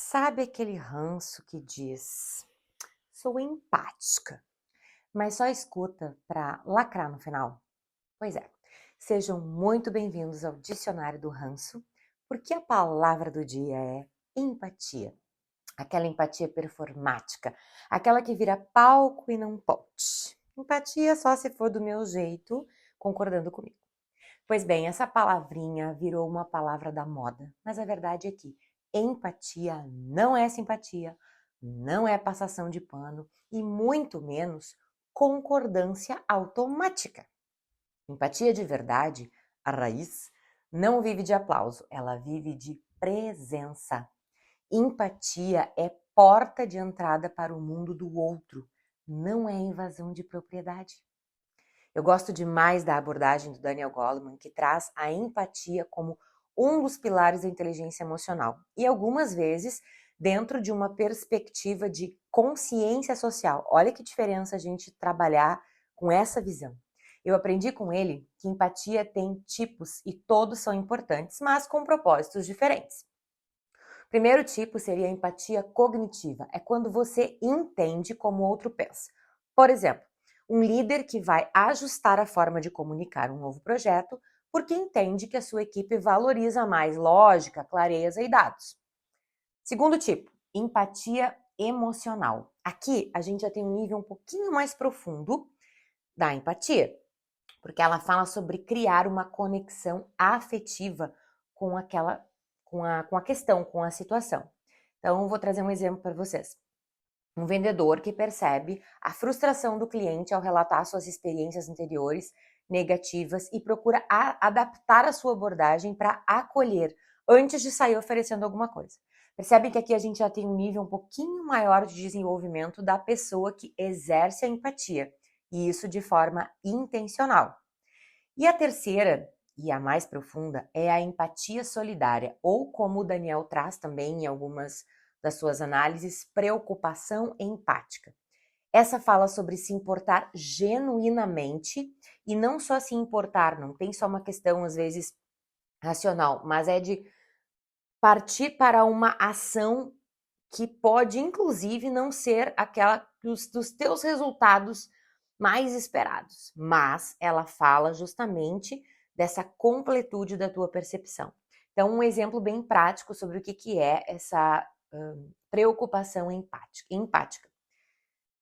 Sabe aquele ranço que diz: "Sou empática", mas só escuta para lacrar no final? Pois é. Sejam muito bem-vindos ao Dicionário do Ranço, porque a palavra do dia é empatia. Aquela empatia performática, aquela que vira palco e não ponte. Empatia só se for do meu jeito, concordando comigo. Pois bem, essa palavrinha virou uma palavra da moda, mas a verdade é que empatia não é simpatia, não é passação de pano e muito menos concordância automática. Empatia de verdade, a raiz, não vive de aplauso, ela vive de presença. Empatia é porta de entrada para o mundo do outro, não é invasão de propriedade. Eu gosto demais da abordagem do Daniel Goleman, que traz a empatia como um dos pilares da inteligência emocional e algumas vezes dentro de uma perspectiva de consciência social. Olha que diferença a gente trabalhar com essa visão. Eu aprendi com ele que empatia tem tipos e todos são importantes, mas com propósitos diferentes. O primeiro tipo seria a empatia cognitiva, é quando você entende como o outro pensa. Por exemplo, um líder que vai ajustar a forma de comunicar um novo projeto porque entende que a sua equipe valoriza mais lógica, clareza e dados. Segundo tipo, empatia emocional. Aqui a gente já tem um nível um pouquinho mais profundo da empatia, porque ela fala sobre criar uma conexão afetiva com com a questão, com a situação. Então, eu vou trazer um exemplo para vocês. Um vendedor que percebe a frustração do cliente ao relatar suas experiências anteriores negativas e procura adaptar a sua abordagem para acolher antes de sair oferecendo alguma coisa. Percebem que aqui a gente já tem um nível um pouquinho maior de desenvolvimento da pessoa que exerce a empatia, e isso de forma intencional. E a terceira, e a mais profunda, é a empatia solidária, ou como o Daniel traz também em algumas das suas análises, preocupação empática. Essa fala sobre se importar genuinamente e não só se importar, não tem só uma questão às vezes racional, mas é de partir para uma ação que pode inclusive não ser aquela dos teus resultados mais esperados, mas ela fala justamente dessa completude da tua percepção. Então, um exemplo bem prático sobre o que é essa preocupação empática.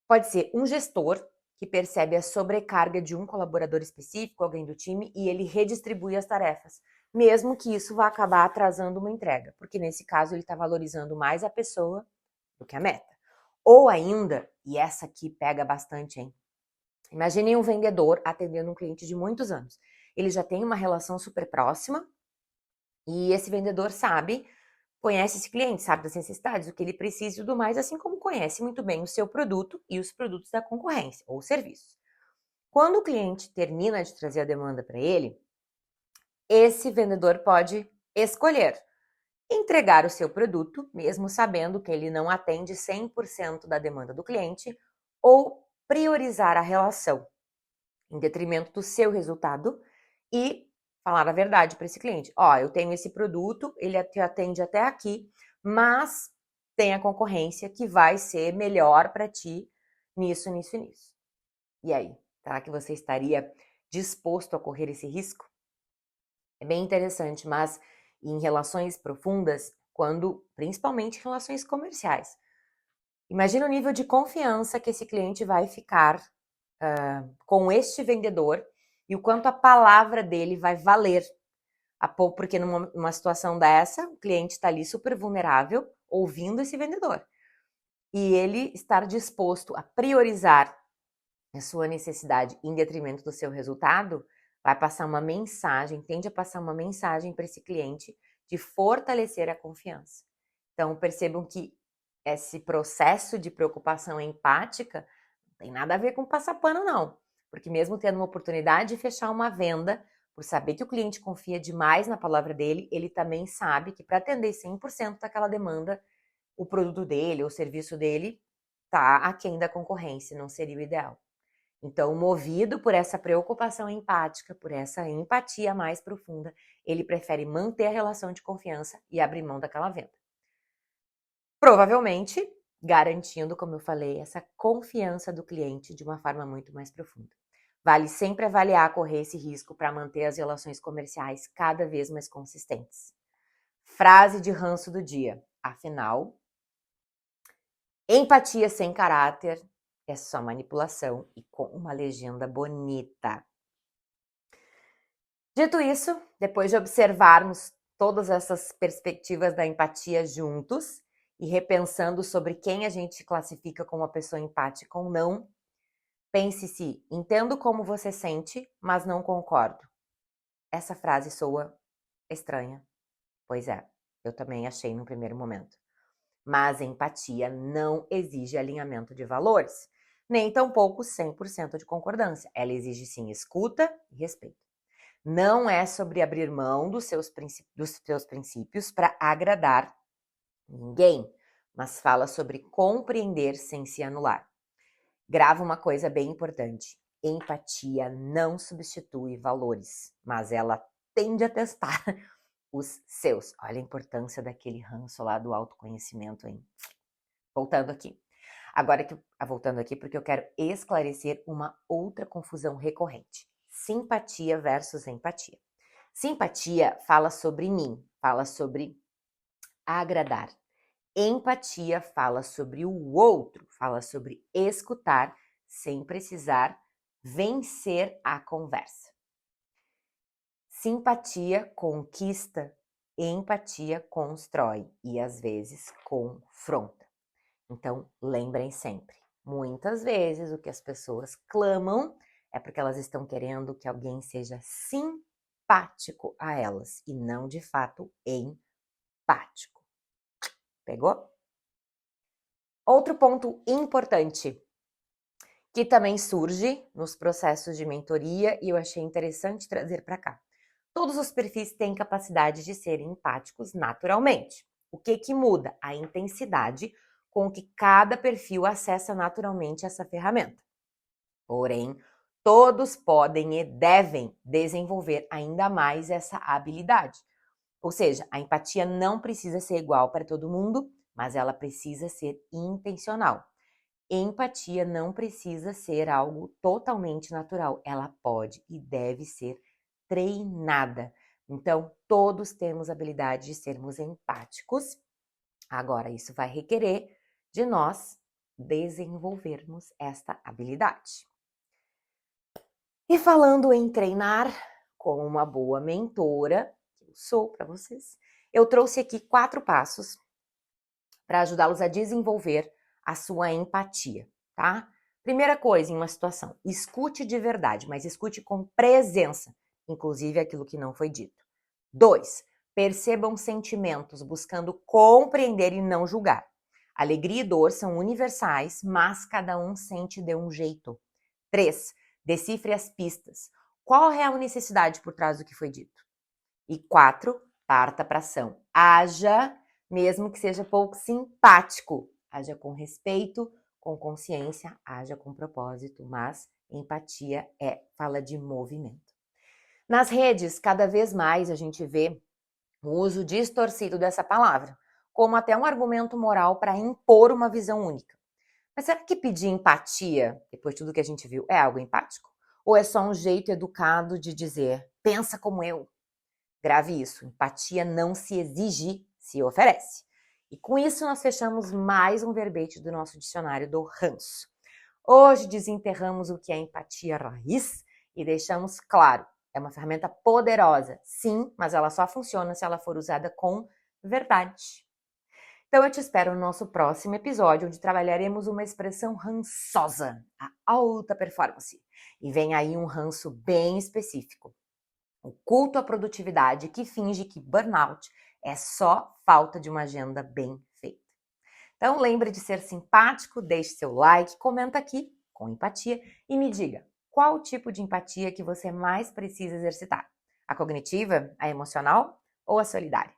Pode ser um gestor que percebe a sobrecarga de um colaborador específico, alguém do time, e ele redistribui as tarefas, mesmo que isso vá acabar atrasando uma entrega, porque nesse caso ele está valorizando mais a pessoa do que a meta. Ou ainda, e essa aqui pega bastante, hein? Imaginem um vendedor atendendo um cliente de muitos anos. Ele já tem uma relação super próxima e esse vendedor conhece esse cliente, sabe das necessidades, o que ele precisa e tudo mais, assim como conhece muito bem o seu produto e os produtos da concorrência ou serviços. Quando o cliente termina de trazer a demanda para ele, esse vendedor pode escolher entregar o seu produto, mesmo sabendo que ele não atende 100% da demanda do cliente, ou priorizar a relação em detrimento do seu resultado e falar a verdade para esse cliente. Ó, eu tenho esse produto, ele te atende até aqui, mas tem a concorrência que vai ser melhor para ti nisso, nisso e nisso. E aí, será que você estaria disposto a correr esse risco? É bem interessante, mas em relações profundas, principalmente em relações comerciais. Imagina o nível de confiança que esse cliente vai ficar com este vendedor e o quanto a palavra dele vai valer. Porque numa situação dessa, o cliente está ali super vulnerável, ouvindo esse vendedor. E ele estar disposto a priorizar a sua necessidade em detrimento do seu resultado, vai passar uma mensagem, tende a passar uma mensagem para esse cliente de fortalecer a confiança. Então, percebam que esse processo de preocupação empática não tem nada a ver com passar pano, não. Porque mesmo tendo uma oportunidade de fechar uma venda, por saber que o cliente confia demais na palavra dele, ele também sabe que para atender 100% daquela demanda, o produto dele ou o serviço dele está aquém da concorrência, não seria o ideal. Então, movido por essa preocupação empática, por essa empatia mais profunda, ele prefere manter a relação de confiança e abrir mão daquela venda. provavelmente garantindo, como eu falei, essa confiança do cliente de uma forma muito mais profunda. Vale sempre avaliar correr esse risco para manter as relações comerciais cada vez mais consistentes. Frase de ranço do dia. Afinal, empatia sem caráter é só manipulação e com uma legenda bonita. Dito isso, depois de observarmos todas essas perspectivas da empatia juntos e repensando sobre quem a gente classifica como uma pessoa empática ou não, pense se entendo como você sente, mas não concordo. Essa frase soa estranha. Pois é, eu também achei no primeiro momento. Mas empatia não exige alinhamento de valores, nem tampouco 100% de concordância. Ela exige sim escuta e respeito. Não é sobre abrir mão dos seus princípios para agradar ninguém, mas fala sobre compreender sem se anular. Grava uma coisa bem importante. Empatia não substitui valores, mas ela tende a testar os seus. Olha a importância daquele ranço lá do autoconhecimento, hein? Voltando aqui. Voltando aqui porque eu quero esclarecer uma outra confusão recorrente. Simpatia versus empatia. Simpatia fala sobre mim, fala sobre agradar. Empatia fala sobre o outro, fala sobre escutar sem precisar vencer a conversa. Simpatia conquista, empatia constrói e às vezes confronta. Então, lembrem sempre, muitas vezes o que as pessoas clamam é porque elas estão querendo que alguém seja simpático a elas e não de fato empático. Pegou? Outro ponto importante que também surge nos processos de mentoria e eu achei interessante trazer para cá. Todos os perfis têm capacidade de serem empáticos naturalmente. O que muda? A intensidade com que cada perfil acessa naturalmente essa ferramenta. Porém, todos podem e devem desenvolver ainda mais essa habilidade. Ou seja, a empatia não precisa ser igual para todo mundo, mas ela precisa ser intencional. Empatia não precisa ser algo totalmente natural, ela pode e deve ser treinada. Então, todos temos a habilidade de sermos empáticos. Agora, isso vai requerer de nós desenvolvermos esta habilidade. E falando em treinar, como uma boa mentora, que eu sou para vocês, eu trouxe aqui 4 passos para ajudá-los a desenvolver a sua empatia, tá? Primeira coisa em uma situação, escute de verdade, mas escute com presença, inclusive aquilo que não foi dito. 2, percebam sentimentos, buscando compreender e não julgar. Alegria e dor são universais, mas cada um sente de um jeito. 3, decifre as pistas. Qual a real necessidade por trás do que foi dito? E 4, parta para ação. Haja, mesmo que seja pouco simpático. Haja com respeito, com consciência, haja com propósito, mas empatia fala de movimento. Nas redes, cada vez mais a gente vê o uso distorcido dessa palavra, como até um argumento moral para impor uma visão única. Mas será que pedir empatia, depois de tudo que a gente viu, é algo empático? Ou é só um jeito educado de dizer, pensa como eu? Grave isso, empatia não se exige, se oferece. E com isso nós fechamos mais um verbete do nosso dicionário do ranço. Hoje desenterramos o que é empatia raiz e deixamos claro, é uma ferramenta poderosa, sim, mas ela só funciona se ela for usada com verdade. Então eu te espero no nosso próximo episódio, onde trabalharemos uma expressão rançosa, a alta performance. E vem aí um ranço bem específico. O culto à produtividade que finge que burnout é só falta de uma agenda bem feita. Então lembre de ser simpático, deixe seu like, comenta aqui com empatia e me diga qual tipo de empatia que você mais precisa exercitar. A cognitiva, a emocional ou a solidária?